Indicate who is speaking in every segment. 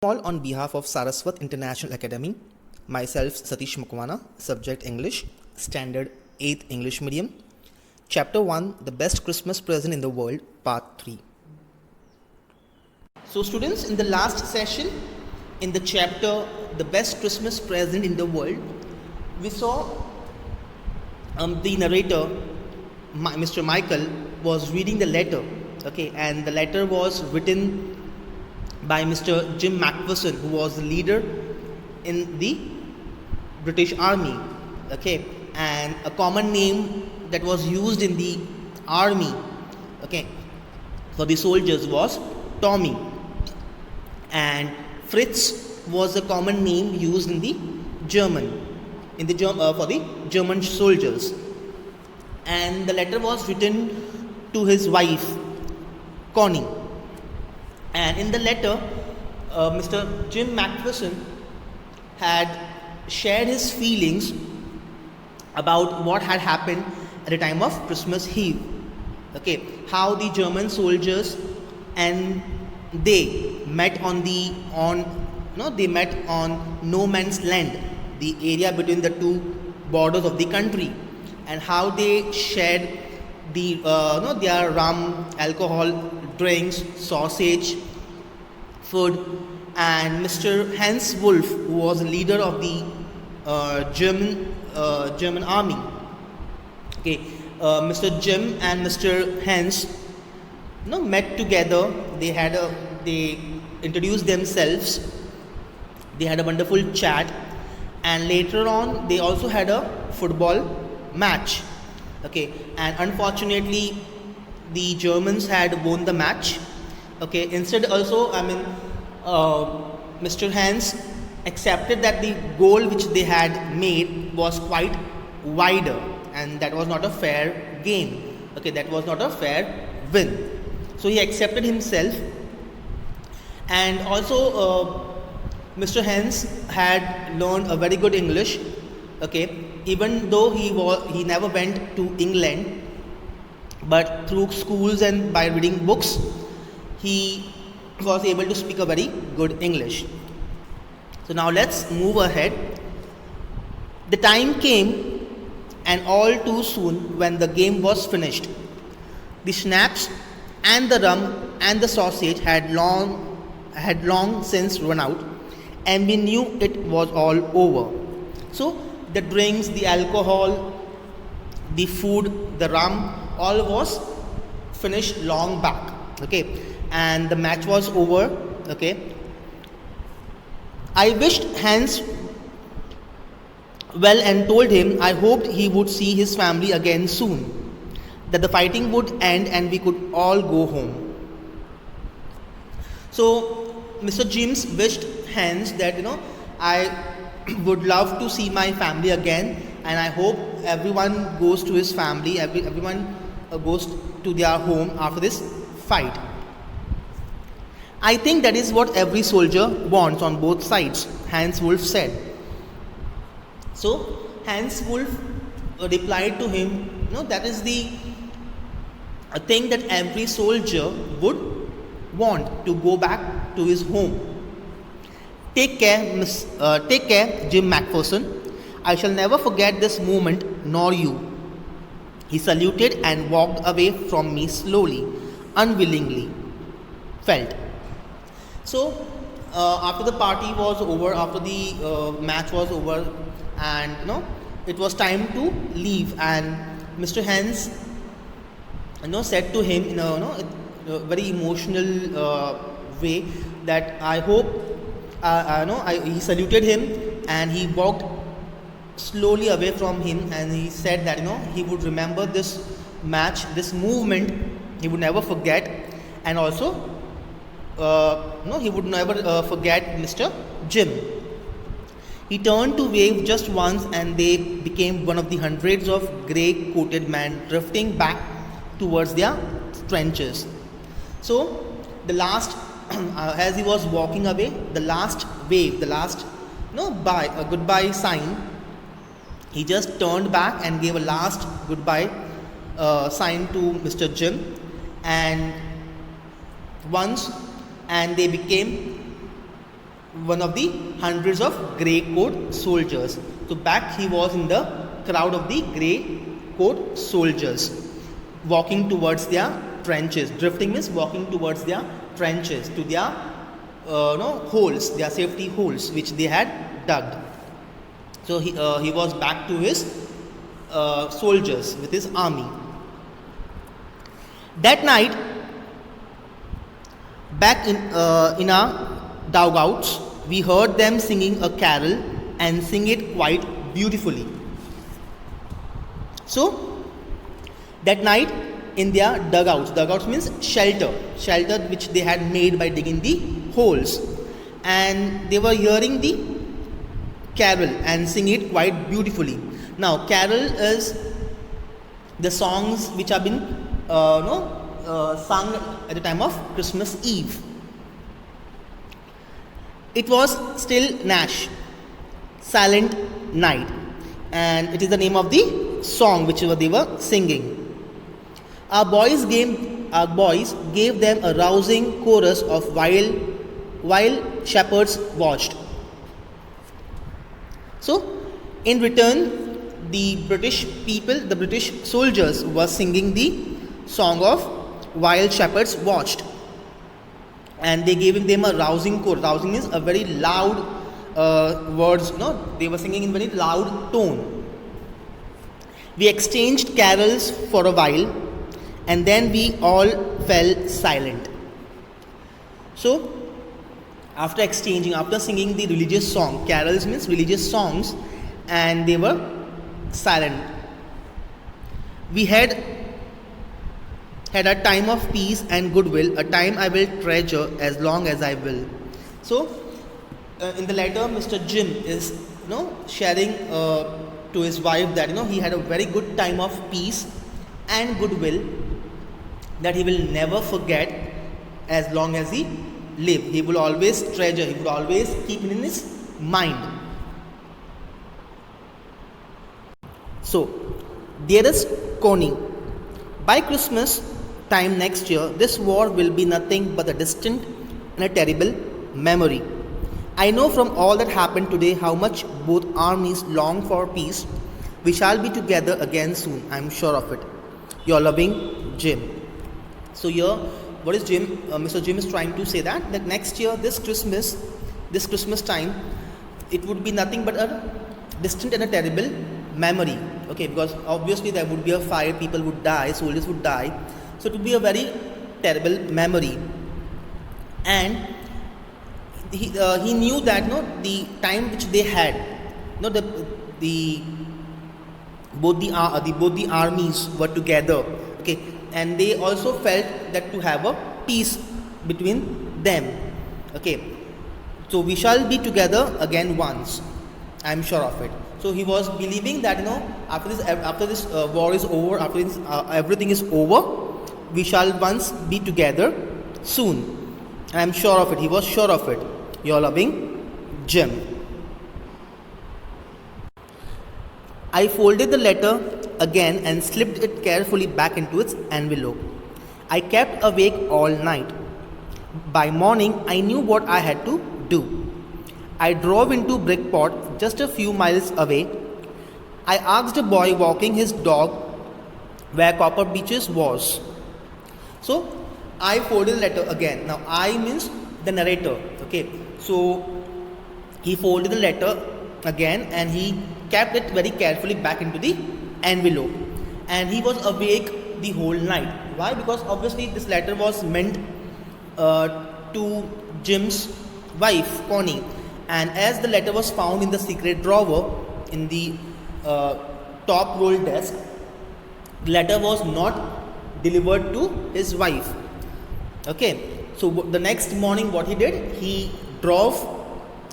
Speaker 1: All on behalf of Saraswat International Academy, myself Satish Mukwana, subject English, standard 8th English medium, chapter 1, the best Christmas present in the world, part 3. So students, in the last session, in the chapter, the best Christmas present in the world, we saw the narrator, Mr. Michael, was reading the letter, okay, and the letter was written by Mr. Jim Macpherson, who was the leader in the British Army, okay, and a common name that was used in the army, okay, for the soldiers was Tommy, and Fritz was a common name used in the German, for the German soldiers, and the letter was written to his wife, Connie. And in the letter, Mr. Jim Macpherson had shared his feelings about what had happened at the time of Christmas Eve. Okay, how the German soldiers and they met on no man's land, the area between the two borders of the country, and how they shared their rum, alcohol, drinks, sausage, food, and Mr. Hans Wolf, who was the leader of the German army. Okay, Mr. Jim and Mr. Hans, met together. They introduced themselves. They had a wonderful chat, and later on, they also had a football match. Okay, and unfortunately, the Germans had won the match. Okay, instead also, Mr. Hans accepted that the goal which they had made was quite wider, and that was not a fair game. Okay, that was not a fair win. So he accepted himself, and also Mr. Hans had learned a very good English. Okay, even though he never went to England, but through schools and by reading books, he was able to speak a very good English. So now let's move ahead. The time came, and all too soon, when the game was finished. The schnapps and the rum and the sausage had long since run out, and we knew it was all over. So the drinks, the alcohol, the food, the rum, all was finished long back. Okay, and the match was over. Okay, I wished Hans well and told him I hoped he would see his family again soon, that the fighting would end and we could all go home. So Mr. James wished Hans that I would love to see my family again, and I hope everyone goes to his family, everyone goes to their home after this fight. I think that is what every soldier wants on both sides, Hans Wolf said. So Hans Wolf replied to him, that is the thing that every soldier would want, to go back to his home. Take care, Jim Macpherson. I shall never forget this moment, nor you. He saluted and walked away from me slowly, unwillingly. Felt. So, after the party was over, after the match was over, and it was time to leave, and Mr. Hans, said to him in a very emotional way that I hope. He saluted him, and he walked slowly away from him, and he said that he would remember this match, this movement, he would never forget, and also he would never forget Mr. Jim. He turned to wave just once, and they became one of the hundreds of grey coated men drifting back towards their trenches. So the last as he was walking away, the last wave, the last goodbye sign, he just turned back and gave a last goodbye sign to Mr. Jim, and once, and they became one of the hundreds of grey coat soldiers. So back he was in the crowd of the grey coat soldiers, walking towards their trenches. Drifting means walking towards their trenches, to their holes, their safety holes which they had dug. So he was back to his soldiers with his army. That night, back in our dugouts, we heard them singing a carol and sing it quite beautifully. So that night in their dugouts means shelter which they had made by digging the holes, and they were hearing the carol and sing it quite beautifully. Now carol is the songs which have been sung at the time of Christmas Eve. It was still Nash, Silent Night, and it is the name of the song which they were singing. Our boys gave them a rousing chorus of while shepherds watched. So, in return, the British soldiers were singing the song of while shepherds watched, and they gave them a rousing chorus. Rousing is a very loud words. They were singing in very loud tone. We exchanged carols for a while, and then we all fell silent. So, after singing the religious song, carols means religious songs, and they were silent. We had a time of peace and goodwill, a time I will treasure as long as I will. So, in the letter, Mr. Jim is sharing to his wife that he had a very good time of peace and goodwill that he will never forget as long as he live. He will always treasure, he will always keep it in his mind. So, dearest Connie, by Christmas time next year, this war will be nothing but a distant and a terrible memory. I know from all that happened today how much both armies long for peace. We shall be together again soon, I am sure of it. Your loving Jim. So here, what is Mr. Jim is trying to say that next year, this Christmas time, it would be nothing but a distant and a terrible memory. Okay, because obviously there would be a fire, people would die, soldiers would die. So it would be a very terrible memory. And he knew that the time which they had, both the armies were together. Okay, and they also felt that to have a peace between them. Okay, so we shall be together again once, I am sure of it. So he was believing that after this war is over, after this, everything is over, we shall once be together soon. I am sure of it. He was sure of it. Your loving Jim. I folded the letter again and slipped it carefully back into its envelope. I kept awake all night. By morning, I knew what I had to do. I drove into Brickport, just a few miles away. I asked a boy walking his dog where Copper Beaches was. So, I folded the letter again. Now, I means the narrator. Okay, so he folded the letter again and he kept it very carefully back into the envelope. And he was awake the whole night. Why? Because obviously this letter was meant to Jim's wife, Connie. And as the letter was found in the secret drawer in the top roll desk, the letter was not delivered to his wife. Okay, so the next morning what he did, he drove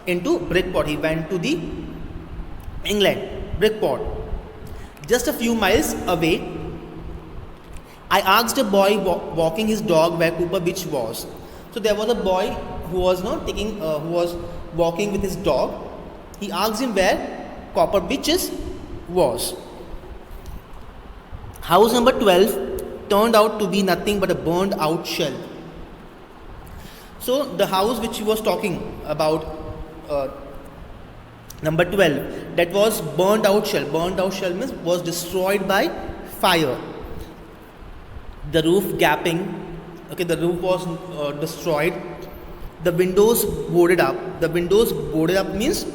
Speaker 1: into Brickport. He went to the England, Brickport, just a few miles away. I asked a boy walking his dog where Cooper Beach was. So there was a boy who was who was walking with his dog. He asked him where Copper Beaches was. House number 12 turned out to be nothing but a burned out shell. So the house which he was talking about uh, number 12, that was burnt out shell. Burnt out shell means was destroyed by fire. The roof gapping, okay, the roof was destroyed. The windows boarded up. The windows boarded up means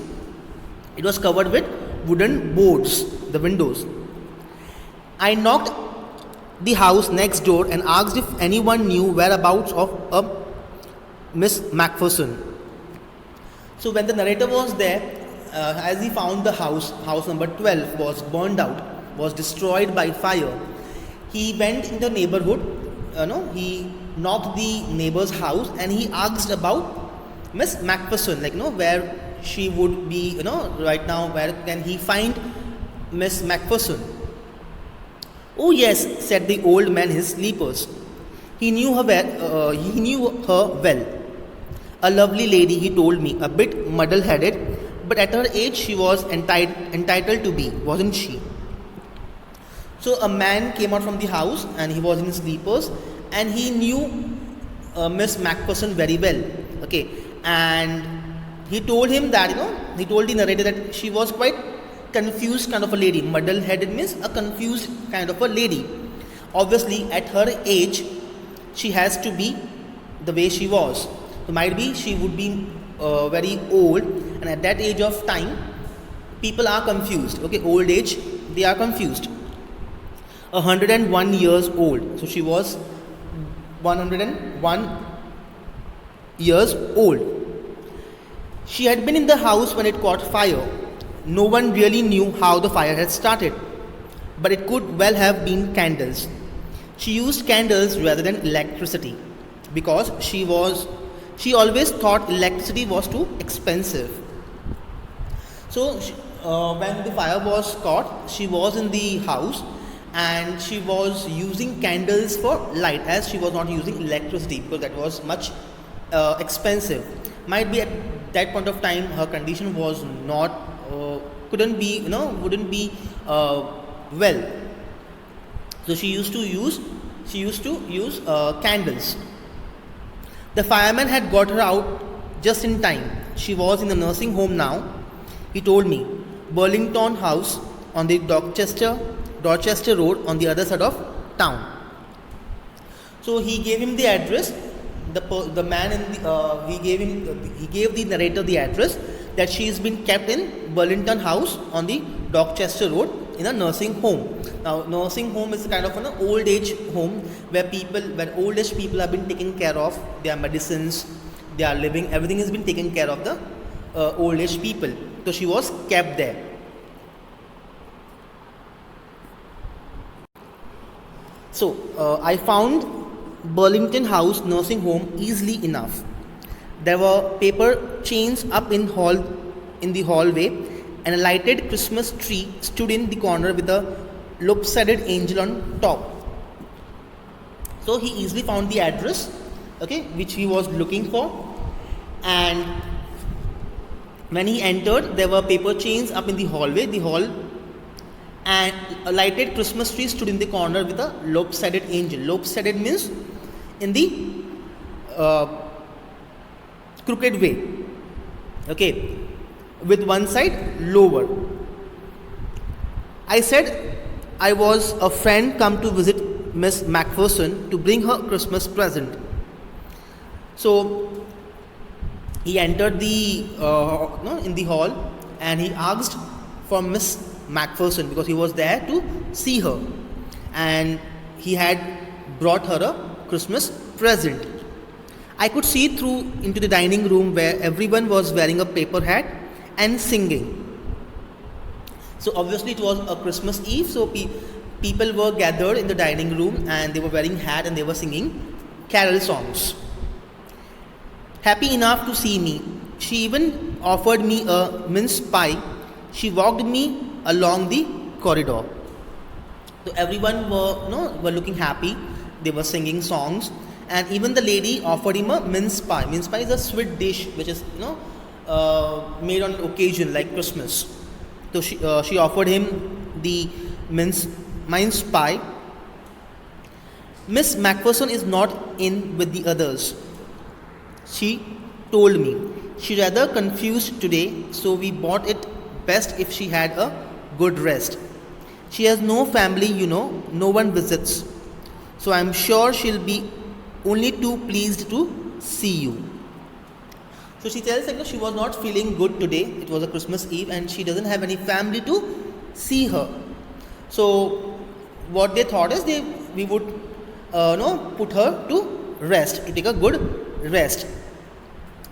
Speaker 1: it was covered with wooden boards, the windows. I knocked the house next door and asked if anyone knew whereabouts of a Miss Macpherson. So when the narrator was there, as he found the house number 12 was burned out, was destroyed by fire, he went in the neighborhood, he knocked the neighbor's house and he asked about Miss Macpherson, like, where she would be, right now, where can he find Miss Macpherson? Oh yes, said the old man in his sleepers. He knew her well. A lovely lady, he told me, a bit muddle-headed, but at her age she was entitled to be, wasn't she? So a man came out from the house and he was in his sleepers and he knew Miss Macpherson very well. Okay, and he told him that, he told the narrator that she was quite confused kind of a lady. Muddle-headed means a confused kind of a lady. Obviously, at her age, she has to be the way she was. So might be she would be very old, and at that age of time, people are confused. Okay, old age, they are confused. 101 years old. So she was 101 years old. She had been in the house when it caught fire. No one really knew how the fire had started, but it could well have been candles. She used candles rather than electricity because she always thought electricity was too expensive. So when the fire was caught, she was in the house and she was using candles for light, as she was not using electricity because that was much expensive. Might be at that point of time her condition was not wouldn't be well. So she used to use candles. The fireman had got her out just in time. She was in a nursing home now, he told me. Burlington House on the Dorchester Road on the other side of town. So he gave him the address. The man he gave the narrator the address that she has been kept in Burlington House on the Dorchester Road in a nursing home. Now, nursing home is kind of an old age home where old age people have been taken care of. Their medicines, their living, everything has been taken care of the old age people. So she was kept there. So I found Burlington House nursing home easily enough. There were paper chains up in the hallway, and a lighted Christmas tree stood in the corner with a lopsided angel on top. So he easily found the address, okay, which he was looking for, and when he entered, there were paper chains up in the hall, and a lighted Christmas tree stood in the corner with a lopsided angel. Lopsided means in the crooked way, okay, with one side lower. I said I was a friend come to visit Miss Macpherson to bring her Christmas present. So he entered in the hall and he asked for Miss Macpherson because he was there to see her, and he had brought her a Christmas present. I could see through into the dining room where everyone was wearing a paper hat and singing. So obviously it was a Christmas Eve, so people were gathered in the dining room and they were wearing hat and they were singing carol songs. Happy enough to see me, she even offered me a mince pie. She walked me along the corridor. So everyone were looking happy. They were singing songs, and even the lady offered him a mince pie. Mince pie is a sweet dish which is made on occasion like Christmas. So she offered him the mince pie. Miss Macpherson is not in with the others, she told me. She rather confused today, so we bought it best if she had a good rest. She has no family, no one visits. So I'm sure she'll be only too pleased to see you. So she tells that she was not feeling good today. It was a Christmas Eve and she doesn't have any family to see her. So what they thought is we would put her to rest, to take a good rest.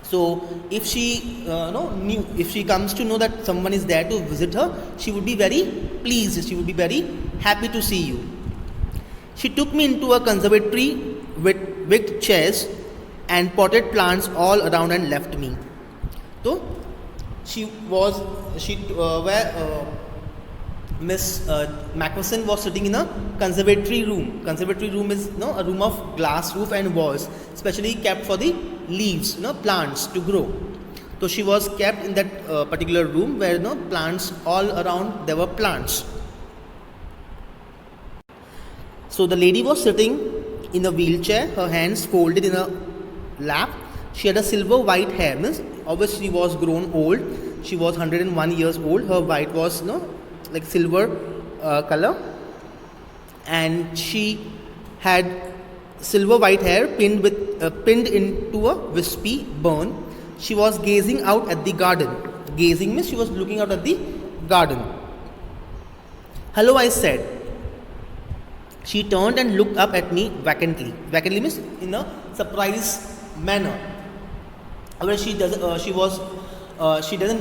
Speaker 1: So if she if she comes to know that someone is there to visit her, she would be very pleased. She would be very happy to see you. She took me into a conservatory with wicked chairs and potted plants all around and left me. So where Miss Macpherson was sitting in a conservatory room. Conservatory room is a room of glass roof and walls, specially kept for the leaves, plants to grow. So she was kept in that particular room where plants all around, there were plants. So the lady was sitting in a wheelchair, her hands folded in a lap. She had a silver white hair, means obviously she was grown old. She was 101 years old. Her white was like silver color, and she had silver white hair pinned into a wispy bun. She was gazing out at the garden. Gazing means she was looking out at the garden. Hello, I said. She turned and looked up at me vacantly. Vacantly means in a surprised manner. Where she doesn't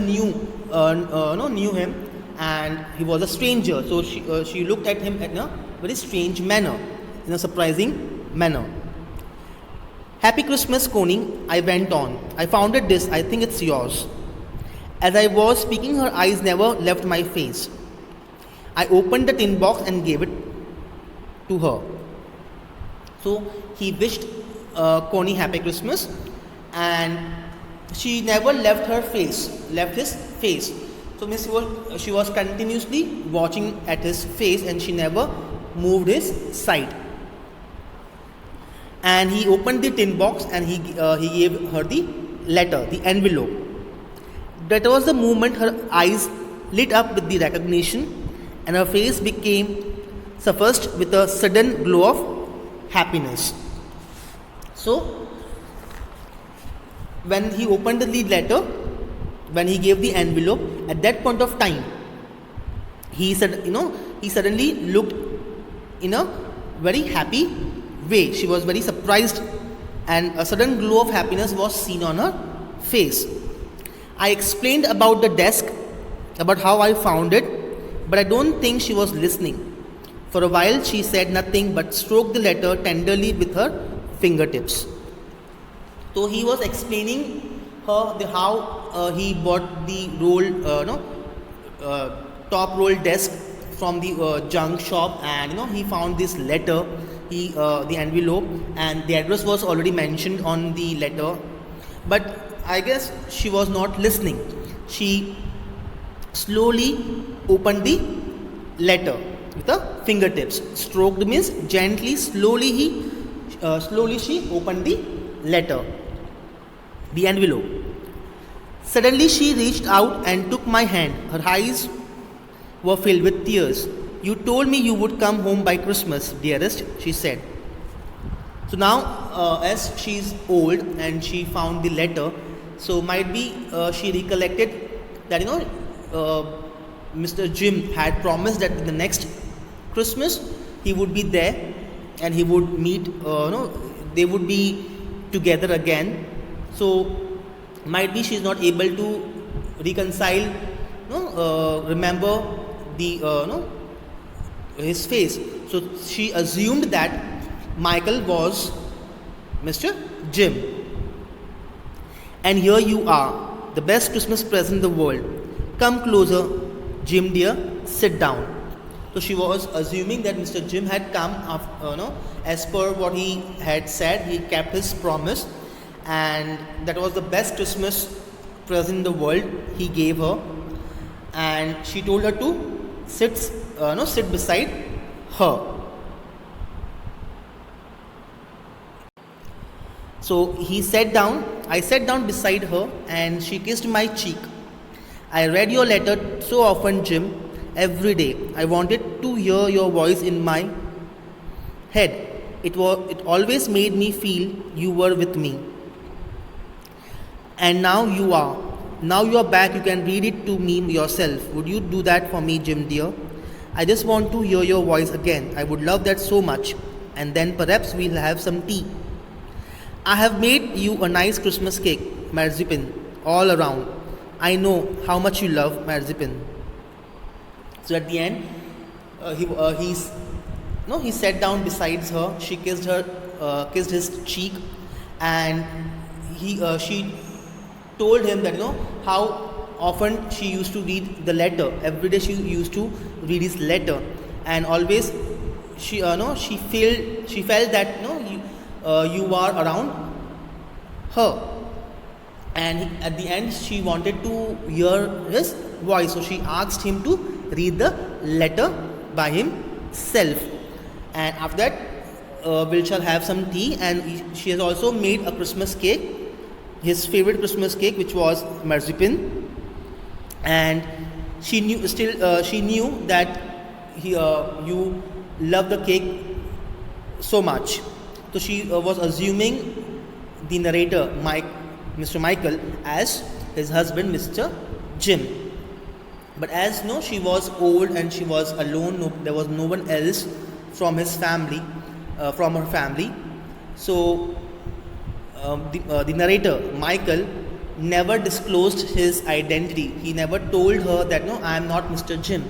Speaker 1: knew him, and he was a stranger. So she looked at him in a very strange manner, in a surprising manner. Happy Christmas, Connie, I went on. I found this. I think it's yours. As I was speaking, her eyes never left my face. I opened the tin box and gave it to her. So he wished Connie happy Christmas, and she never left his face. So Miss she was continuously watching at his face, and she never moved his side. And he opened the tin box and he gave her the letter, the envelope. That was the moment her eyes lit up with the recognition, and her face became suffused with a sudden glow of happiness. So when he opened the letter, when he gave the envelope, at that point of time, he suddenly looked in a very happy way. She was very surprised, and a sudden glow of happiness was seen on her face. I explained about the desk, about how I found it, but I don't think she was listening. For a while she said nothing but stroked the letter tenderly with her fingertips. So he was explaining her how he bought the top roll desk from the junk shop, and he found this letter, the envelope, and the address was already mentioned on the letter, but I guess she was not listening. She slowly opened the letter with her fingertips. Stroked means gently, slowly she opened the letter, the envelope. Suddenly she reached out and took my hand. Her eyes were filled with tears. You told me you would come home by Christmas, dearest, she said. So now as she's old and she found the letter, so might be she recollected that Mr. Jim had promised that in the next Christmas he would be there and he would meet, they would be together again. So might be she is not able to reconcile, remember the his face. So she assumed that Michael was Mr. Jim. And here you are, the best Christmas present in the world. Come closer, Jim dear, sit down. So she was assuming that Mr. Jim had come as per what he had said. He kept his promise, and that was the best Christmas present in the world he gave her. And she told her to sit beside her. So he sat down I sat down beside her and she kissed my cheek. I read your letter so often, Jim, every day. I wanted to hear your voice in my head. It always made me feel you were with me. And now you are. Now you are back. You can read it to me yourself. Would you do that for me, Jim dear? I just want to hear your voice again. I would love that so much. And then perhaps we'll have some tea. I have made you a nice Christmas cake, marzipan, all around. I know how much you love marzipan. So at the end, he sat down beside her. She kissed his cheek, and she told him that how often she used to read the letter. Every day she used to read his letter, and always she felt that you are around her. And at the end she wanted to hear his voice, so she asked him to read the letter by himself. And after that, we'll shall have some tea, and she has also made a Christmas cake, his favorite Christmas cake, which was marzipan. And she knew that you love the cake so much. So she was assuming the narrator, Mr. Michael, as his husband, Mr. Jim. But as she was old and she was alone, there was no one else from his family, from her family. So the narrator, Michael, never disclosed his identity. He never told her that no, I am not Mr. Jim.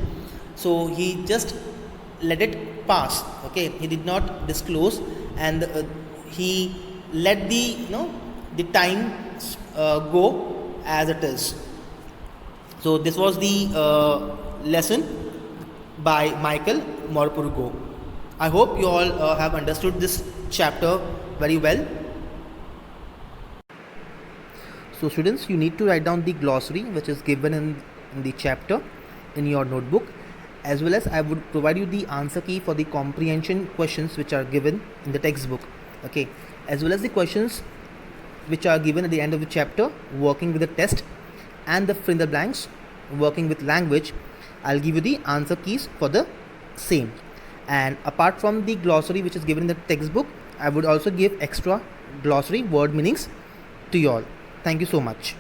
Speaker 1: So he just let it pass. Okay, he did not disclose, and he let the time go as it is. So this was the lesson by Michael Morpurgo. I hope you all have understood this chapter very well. So students, you need to write down the glossary which is given in the chapter in your notebook, as well as I would provide you the answer key for the comprehension questions which are given in the textbook. Okay, as well as the questions which are given at the end of the chapter, working with the test, and the fill in the blanks, working with language. I'll give you the answer keys for the same. And apart from the glossary which is given in the textbook, I would also give extra glossary word meanings to you all. Thank you so much.